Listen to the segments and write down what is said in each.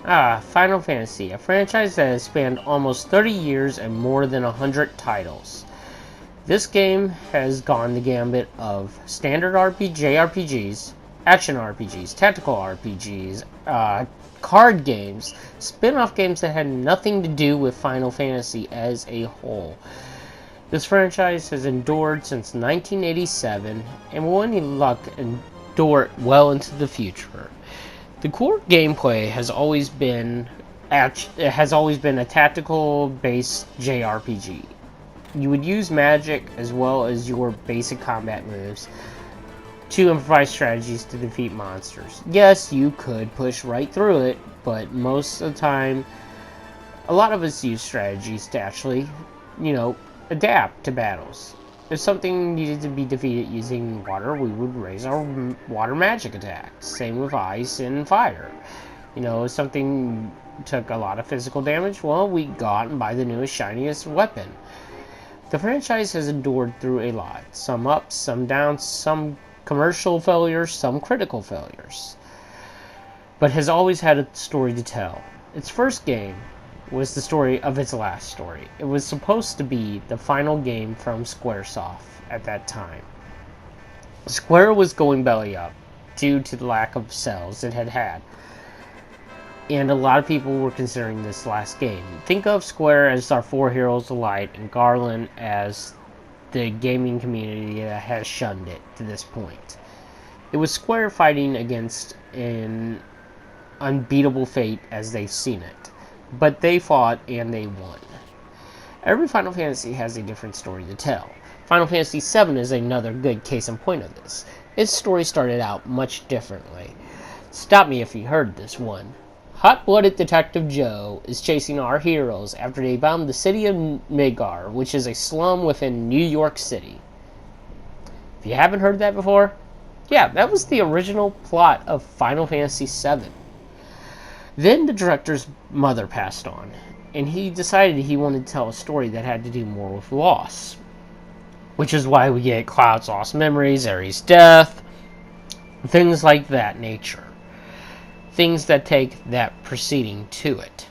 Final Fantasy, a franchise that has spanned almost 30 years and more than 100 titles. This game has gone the gambit of standard JRPGs, action RPGs, tactical RPGs, card games, spin-off games that had nothing to do with Final Fantasy as a whole. This franchise has endured since 1987 and will, any luck, endure well into the future. The core gameplay has always been a tactical-based JRPG. You would use magic as well as your basic combat moves to improvise strategies to defeat monsters. Yes, you could push right through it, but most of the time, a lot of us use strategies to actually, adapt to battles. If something needed to be defeated using water, we would raise our water magic attacks. Same with ice and fire. If something took a lot of physical damage, well, we go out and buy the newest, shiniest weapon. The franchise has endured through a lot. Some ups, some downs, some commercial failures, some critical failures. But has always had a story to tell. Its first game was the story of its last story. It was supposed to be the final game from Squaresoft at that time. Square was going belly up due to the lack of sales it had had. And a lot of people were considering this last game. Think of Square as our four heroes of light and Garland as the gaming community that has shunned it to this point. It was Square fighting against an unbeatable fate as they've seen it. But they fought and they won. Every Final Fantasy has a different story to tell. Final Fantasy VII is another good case in point of this. Its story started out much differently. Stop me if you heard this one. Hot-blooded Detective Joe is chasing our heroes after they bombed the city of Midgar, which is a slum within New York City. If you haven't heard that before, yeah, that was the original plot of Final Fantasy VII. Then the director's mother passed on, and he decided he wanted to tell a story that had to do more with loss. Which is why we get Cloud's lost memories, Ares' death, things like that nature. Things that take that proceeding to it.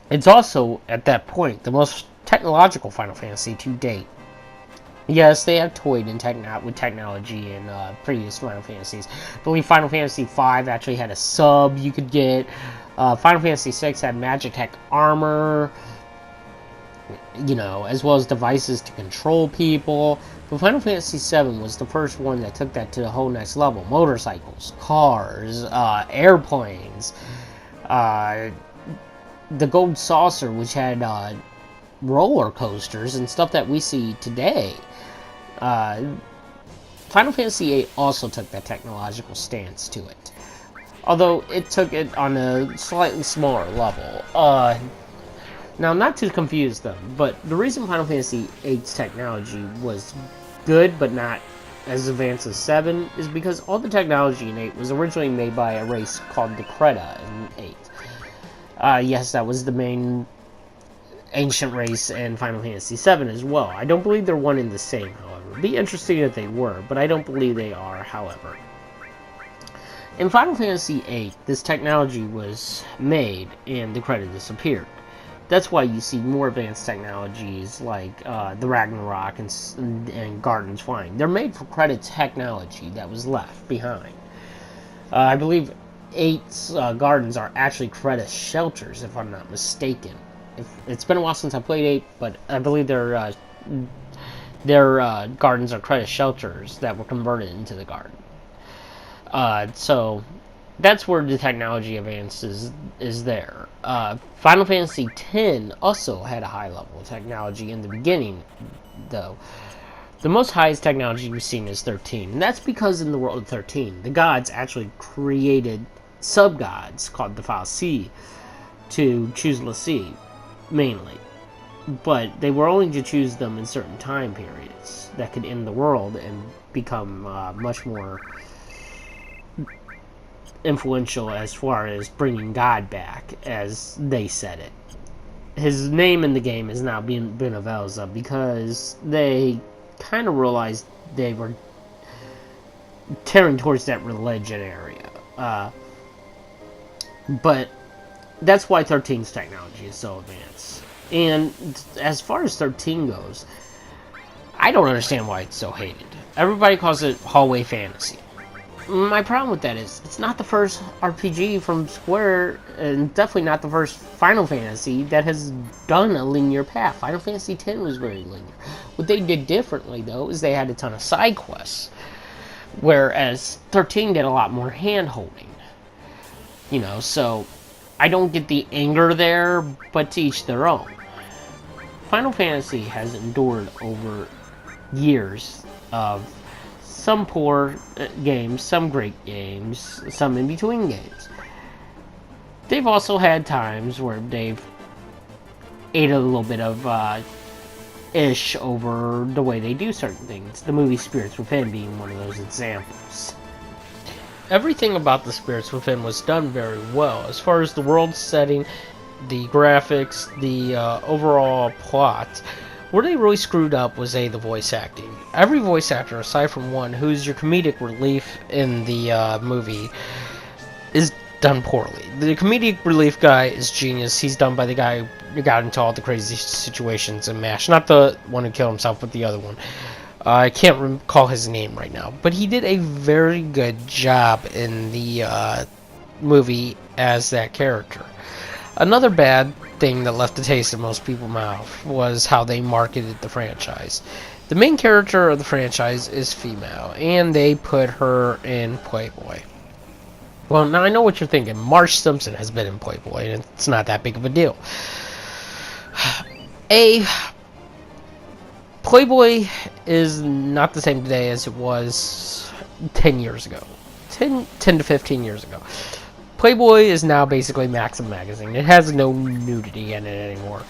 It's also, at that point, the most technological Final Fantasy to date. Yes, they have toyed with technology in previous Final Fantasies. I believe Final Fantasy V actually had a sub you could get. Final Fantasy VI had Magitech armor, as well as devices to control people. But Final Fantasy VII was the first one that took that to the whole next level. Motorcycles, cars, airplanes, the Gold Saucer, which had roller coasters and stuff that we see today. Final Fantasy VIII also took that technological stance to it, although it took it on a slightly smaller level. Now, not to confuse them, but the reason Final Fantasy VIII's technology was good but not as advanced as 7 is because all the technology in 8 was originally made by a race called the Creta in 8. Yes, that was the main ancient race in Final Fantasy VII as well. I don't believe they're one and the same, however. It'd be interesting if they were, but I don't believe they are, however. In Final Fantasy VIII, this technology was made and the Creta disappeared. That's why you see more advanced technologies like the Ragnarok and Garden's Flying. They're made for Creta technology that was left behind. I believe 8's gardens are actually Creta shelters, if I'm not mistaken. It's been a while since I played 8, but I believe their gardens are Creta shelters that were converted into the garden. So that's where the technology advances is there. Final Fantasy X also had a high level of technology in the beginning, though. The most highest technology we've seen is 13, and that's because in the world of 13, the gods actually created sub-gods called the Fal'Cie to choose l'Cie, mainly. But they were only to choose them in certain time periods that could end the world and become much more influential as far as bringing God back, as they said it. His name in the game is now Benavelza because they kind of realized they were tearing towards that religion area. But That's why 13's technology is so advanced. And as far as 13 goes, I don't understand why it's so hated. Everybody calls it hallway fantasy. My problem with that is, it's not the first RPG from Square, and definitely not the first Final Fantasy that has done a linear path. Final Fantasy X was very linear. What they did differently, though, is they had a ton of side quests, whereas 13 did a lot more hand-holding. You know, so I don't get the anger there, but to each their own. Final Fantasy has endured over years of some poor games, some great games, some in between games. They've also had times where they've ate a little bit of ish over the way they do certain things. The movie Spirits Within being one of those examples. Everything about the Spirits Within was done very well, as far as the world setting, the graphics, the overall plot. Where they really screwed up was the voice acting. Every voice actor, aside from one, who's your comedic relief in the movie, is done poorly. The comedic relief guy is genius. He's done by the guy who got into all the crazy situations in MASH. Not the one who killed himself, but the other one. I can't recall his name right now. But he did a very good job in the movie as that character. Another bad thing that left a taste in most people's mouth was how they marketed the franchise. The main character of the franchise is female, and they put her in Playboy. Well, now I know what you're thinking. Marge Simpson has been in Playboy, and it's not that big of a deal. Playboy is not the same today as it was 10 years ago. 10 to 15 years ago. Playboy is now basically Maxim magazine. It has no nudity in it anymore.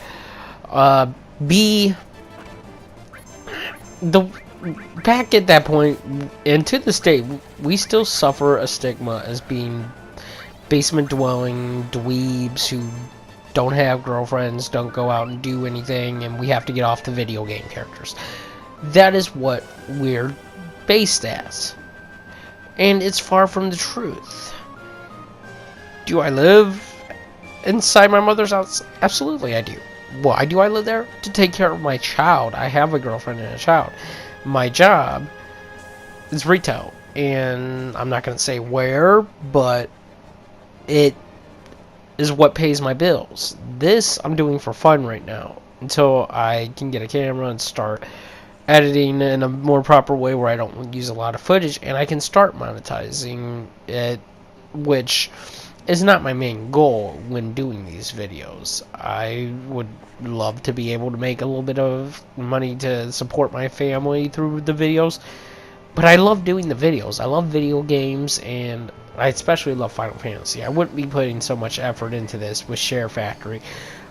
Back at that point, and to this day, we still suffer a stigma as being basement-dwelling dweebs who don't have girlfriends, don't go out and do anything, and we have to get off the video game characters. That is what we're based as. And it's far from the truth. Do I live inside my mother's house? Absolutely I do. Why do I live there? To take care of my child. I have a girlfriend and a child. My job is retail. And I'm not going to say where, but it is what pays my bills. This I'm doing for fun right now. Until I can get a camera and start editing in a more proper way where I don't use a lot of footage. And I can start monetizing it, which is not my main goal when doing these videos. I would love to be able to make a little bit of money to support my family through the videos, but I love doing the videos. I love video games, and I especially love Final Fantasy. I wouldn't be putting so much effort into this with SHAREfactory,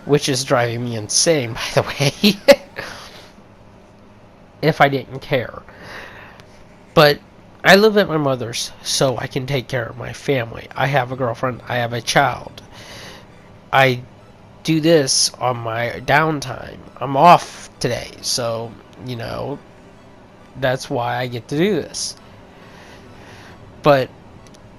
which is driving me insane, by the way, if I didn't care. But I live at my mother's so I can take care of my family. I have a girlfriend. I have a child. I do this on my downtime. I'm off today, so, you know, that's why I get to do this. But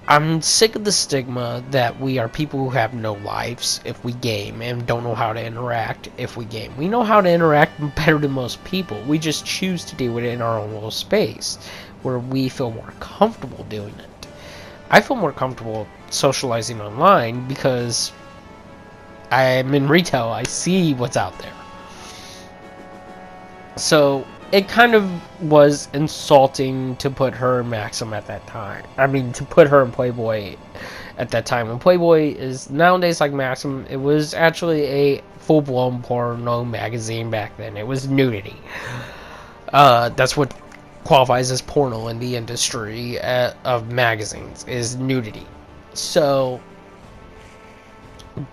I'm sick of the stigma that we are people who have no lives if we game and don't know how to interact if we game. We know how to interact better than most people. We just choose to do it in our own little space, where we feel more comfortable doing it. I feel more comfortable socializing online because I'm in retail. I see what's out there. So it kind of was insulting to put her in Maxim at that time. I mean, to put her in Playboy at that time. When Playboy is nowadays like Maxim, it was actually a full-blown porno magazine back then. It was nudity. That's what qualifies as porno in the industry of magazines, is nudity. So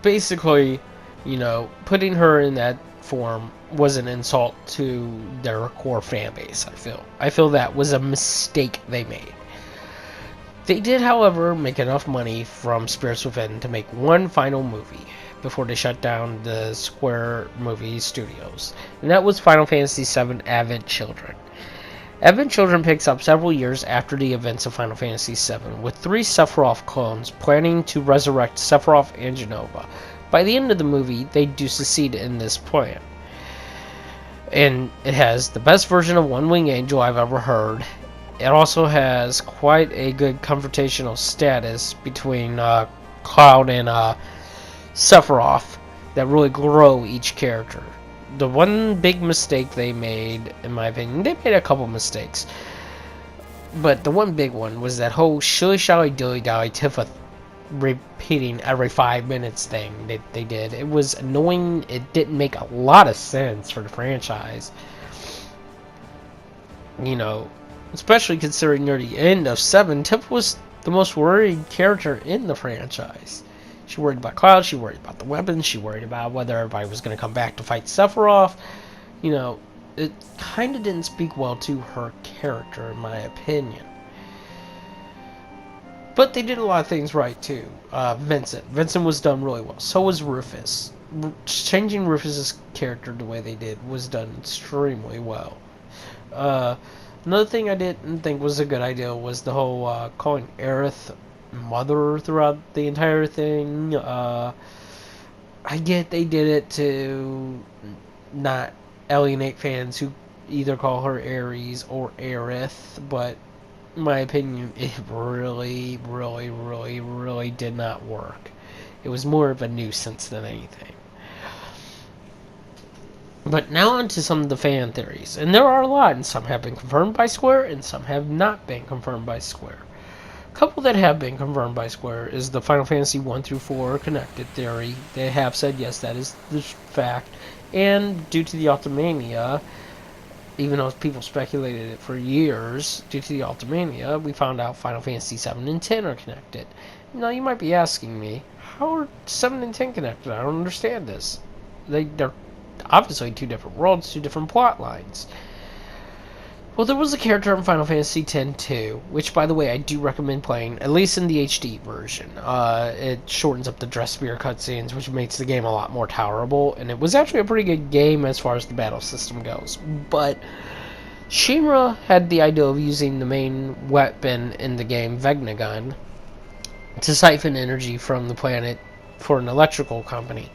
basically, you know, putting her in that form was an insult to their core fan base. I feel that was a mistake they made. They did, however, make enough money from Spirits Within to make one final movie before they shut down the Square movie studios, and that was Final Fantasy VII Advent Children. Advent Children picks up several years after the events of Final Fantasy VII, with 3 Sephiroth clones planning to resurrect Sephiroth and Jenova. By the end of the movie, they do succeed in this plan. And it has the best version of One Wing Angel I've ever heard. It also has quite a good confrontational status between Cloud and Sephiroth that really grow each character. The one big mistake they made, in my opinion, they made a couple mistakes, but the one big one was that whole shilly shally dilly dally Tifa repeating every 5 minutes thing that they did. It was annoying. It didn't make a lot of sense for the franchise. You know, especially considering near the end of 7, Tifa was the most worried character in the franchise. She worried about Cloud, she worried about the weapons, she worried about whether everybody was going to come back to fight Sephiroth. You know, it kind of didn't speak well to her character, in my opinion. But they did a lot of things right, too. Vincent was done really well. So was Rufus. Changing Rufus's character the way they did was done extremely well. Another thing I didn't think was a good idea was the whole calling Aerith mother throughout the entire thing. I get they did it to not alienate fans who either call her Ares or Aerith, but in my opinion, it really, really, really, really did not work. It was more of a nuisance than anything. But now on to some of the fan theories. And there are a lot, and some have been confirmed by Square, and some have not been confirmed by Square. A couple that have been confirmed by Square is the Final Fantasy 1 through 4 connected theory. They have said, yes, that is the fact. And due to the Ultimania, even though people speculated it for years, due to the Ultimania, we found out Final Fantasy 7 and 10 are connected. Now, you might be asking me, how are 7 and 10 connected? I don't understand this. They're obviously two different worlds, two different plot lines. Well, there was a character in Final Fantasy X-2, which, by the way, I do recommend playing, at least in the HD version. It shortens up the Dresspear cutscenes, which makes the game a lot more tolerable, and it was actually a pretty good game as far as the battle system goes. But Shinra had the idea of using the main weapon in the game, Vecna Gun, to siphon energy from the planet for an electrical company.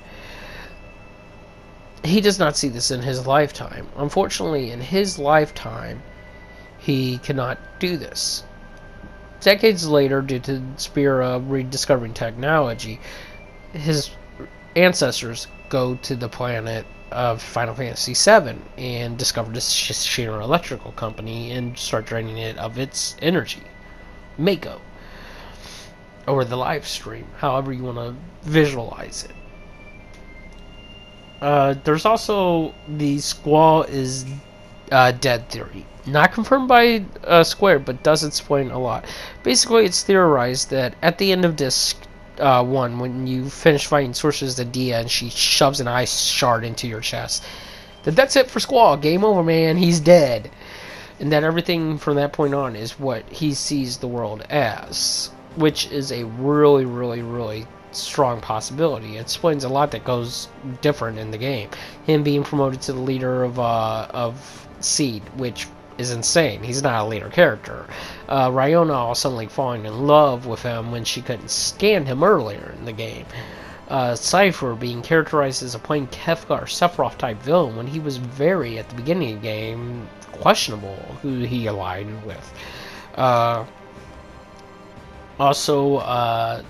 He does not see this in his lifetime. Unfortunately, in his lifetime, he cannot do this. Decades later, due to Spira rediscovering technology, his ancestors go to the planet of Final Fantasy VII and discover this Shinra Electrical Company and start draining it of its energy. Mako. Or the live stream, however you want to visualize it. There's also the Squall is dead theory. Not confirmed by Square, but does explain a lot. Basically, it's theorized that at the end of Disc 1, when you finish fighting Sources the Dia and she shoves an ice shard into your chest, that's it for Squall. Game over, man. He's dead. And that everything from that point on is what he sees the world as, which is a really, really, really strong possibility. It explains a lot that goes different in the game. Him being promoted to the leader of Seed, which is insane. He's not a leader character. Ryona all suddenly falling in love with him when she couldn't stand him earlier in the game. Cypher being characterized as a plain Kefka or Sephiroth type villain when he was very, at the beginning of the game, questionable who he aligned with. Also,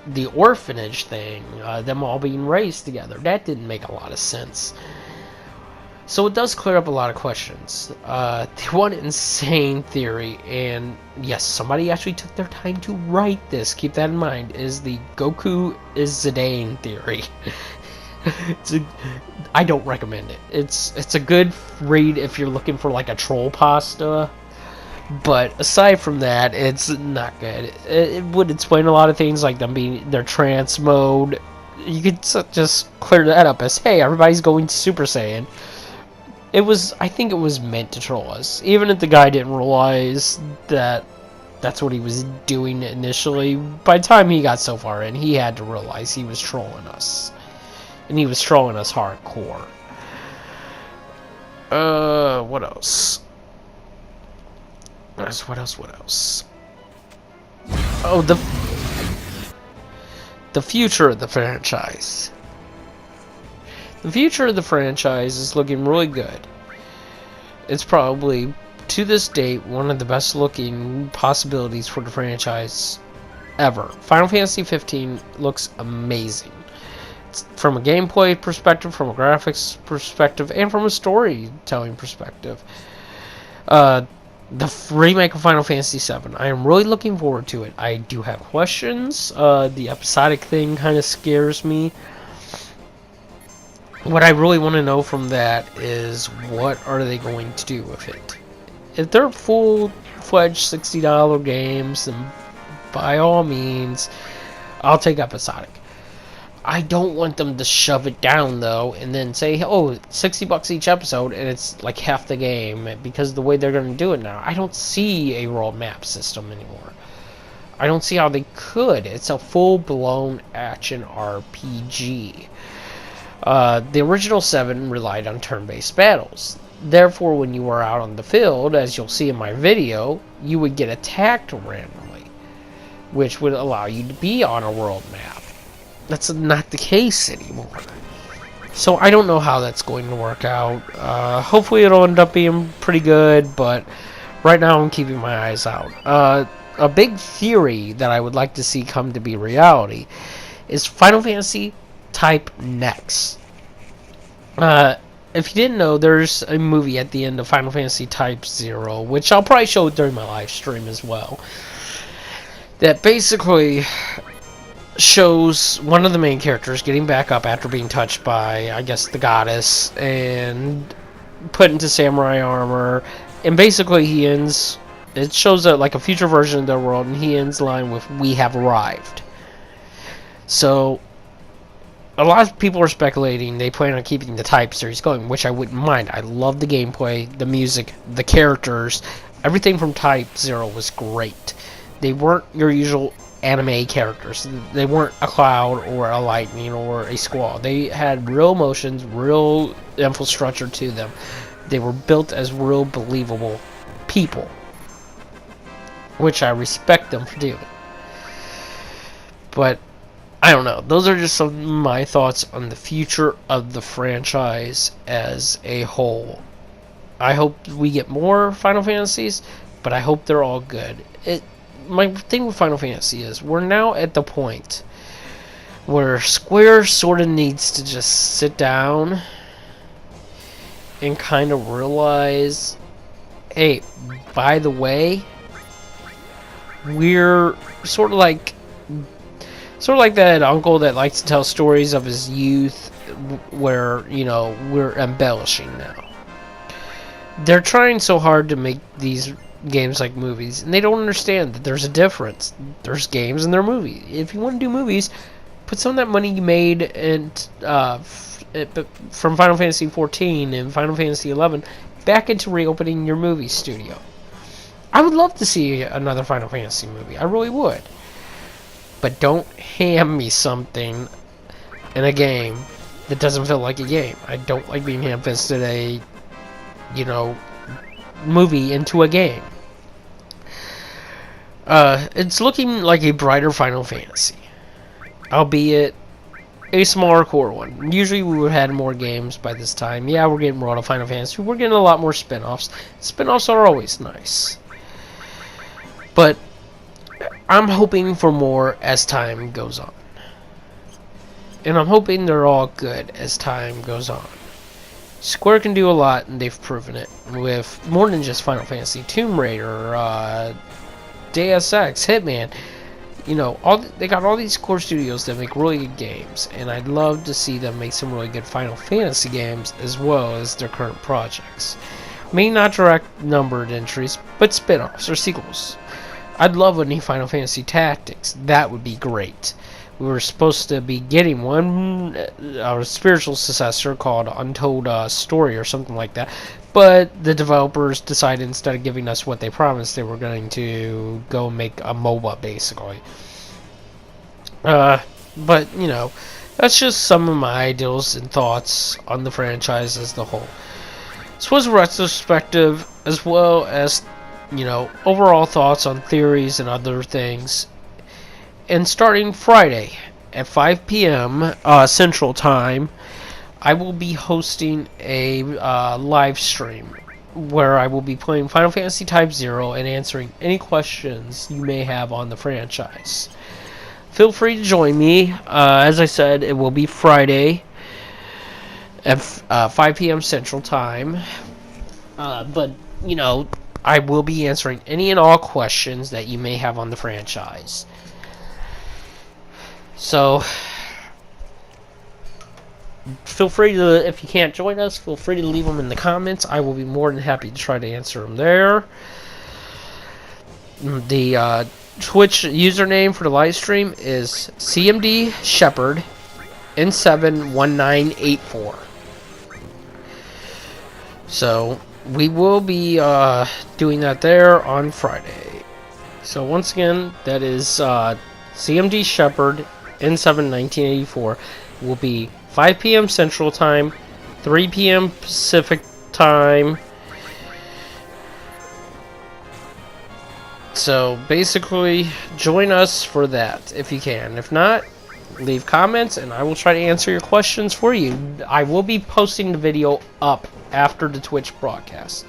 the orphanage thing, them all being raised together, that didn't make a lot of sense. So it does clear up a lot of questions. The one insane theory, and yes, somebody actually took their time to write this, keep that in mind, is the Goku is Zidane theory. I don't recommend it. It's a good read if you're looking for like a troll pasta, but aside from that, it's not good. It would explain a lot of things, like them being their trance mode. You could just clear that up as, hey, everybody's going Super Saiyan. I think it was meant to troll us. Even if the guy didn't realize that that's what he was doing initially, by the time he got so far in, he had to realize he was trolling us. And he was trolling us hardcore. What else? What else? Oh, The future of the franchise. The future of the franchise is looking really good. It's probably, to this date, one of the best looking possibilities for the franchise ever. Final Fantasy 15 looks amazing. It's from a gameplay perspective, from a graphics perspective, and from a storytelling perspective. The remake of Final Fantasy VII. I am really looking forward to it. I do have questions. The episodic thing kind of scares me. What I really want to know from that is, what are they going to do with it? If they're full-fledged $60 games, then by all means, I'll take episodic. I don't want them to shove it down, though, and then say, oh, $60 each episode, and it's like half the game, because the way they're going to do it now. I don't see a world map system anymore. I don't see how they could. It's a full-blown action RPG. The original 7 relied on turn-based battles. Therefore, when you were out on the field, as you'll see in my video, you would get attacked randomly, which would allow you to be on a world map. That's not the case anymore. So I don't know how that's going to work out. Hopefully it'll end up being pretty good, but right now I'm keeping my eyes out. A big theory that I would like to see come to be reality is Final Fantasy Type Next. If you didn't know, there's a movie at the end of Final Fantasy Type 0, which I'll probably show during my live stream as well, that basically shows one of the main characters getting back up after being touched by, I guess, the goddess, and put into samurai armor, and basically he ends, it shows like a future version of their world, and he ends the line with, "We have arrived." So a lot of people are speculating they plan on keeping the Type series going, which I wouldn't mind. I love the gameplay, the music, the characters. Everything from Type 0 was great. They weren't your usual anime characters. They weren't a Cloud or a Lightning or a Squall. They had real emotions, real infrastructure to them. They were built as real believable people, which I respect them for doing. But I don't know. Those are just some of my thoughts on the future of the franchise as a whole. I hope we get more Final Fantasies, but I hope they're all good. My thing with Final Fantasy is we're now at the point where Square sort of needs to just sit down and kind of realize, hey, by the way, we're sort of like that uncle that likes to tell stories of his youth where, you know, we're embellishing now. They're trying so hard to make these games like movies, and they don't understand that there's a difference. There's games and there are movies. If you want to do movies, put some of that money you made from Final Fantasy XIV and Final Fantasy XI back into reopening your movie studio. I would love to see another Final Fantasy movie. I really would. But don't hand me something in a game that doesn't feel like a game. I don't like being ham-fisted a, you know, movie into a game. It's looking like a brighter Final Fantasy, albeit a smaller core one. Usually we would have had more games by this time. Yeah, we're getting more out of Final Fantasy. We're getting a lot more spin-offs. Spin-offs are always nice. But I'm hoping for more as time goes on. And I'm hoping they're all good as time goes on. Square can do a lot, and they've proven it with more than just Final Fantasy. Tomb Raider, Deus Ex, Hitman. You know, they got all these core studios that make really good games, and I'd love to see them make some really good Final Fantasy games as well as their current projects. Maybe not direct numbered entries, but spin-offs or sequels. I'd love a new Final Fantasy Tactics. That would be great. We were supposed to be getting one, our spiritual successor called Untold Story or something like that. But the developers decided instead of giving us what they promised, they were going to go make a MOBA, basically. But, you know, that's just some of my ideals and thoughts on the franchise as a whole. This was a retrospective, as well as, you know, overall thoughts on theories and other things. And starting Friday, at 5 p.m. Central Time, I will be hosting a live stream where I will be playing Final Fantasy Type 0 and answering any questions you may have on the franchise. Feel free to join me. As I said, it will be Friday at 5 p.m. Central Time. But, you know, I will be answering any and all questions that you may have on the franchise. So, feel free to, if you can't join us, feel free to leave them in the comments. I will be more than happy to try to answer them there. The Twitch username for the live stream is CMD Shepherd N71984. So we will be doing that there on Friday. So once again, that is CMD Shepherd N71984. Will be 5 p.m. Central Time, 3 p.m. Pacific Time. So basically, join us for that if you can. If not, leave comments and I will try to answer your questions for you. I will be posting the video up after the Twitch broadcast,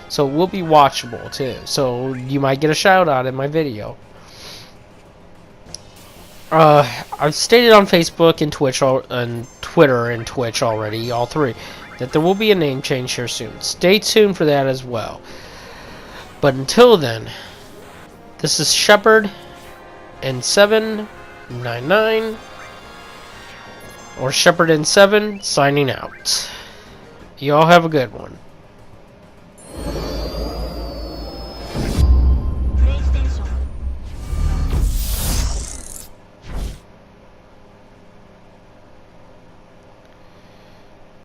so it will be watchable too. So you might get a shout out in my video. I've stated on Facebook and Twitch and Twitter and Twitch already, all three, that there will be a name change here soon. Stay tuned for that as well. But until then, this is Shepherd N799 or Shepherd N7 signing out. You all have a good one.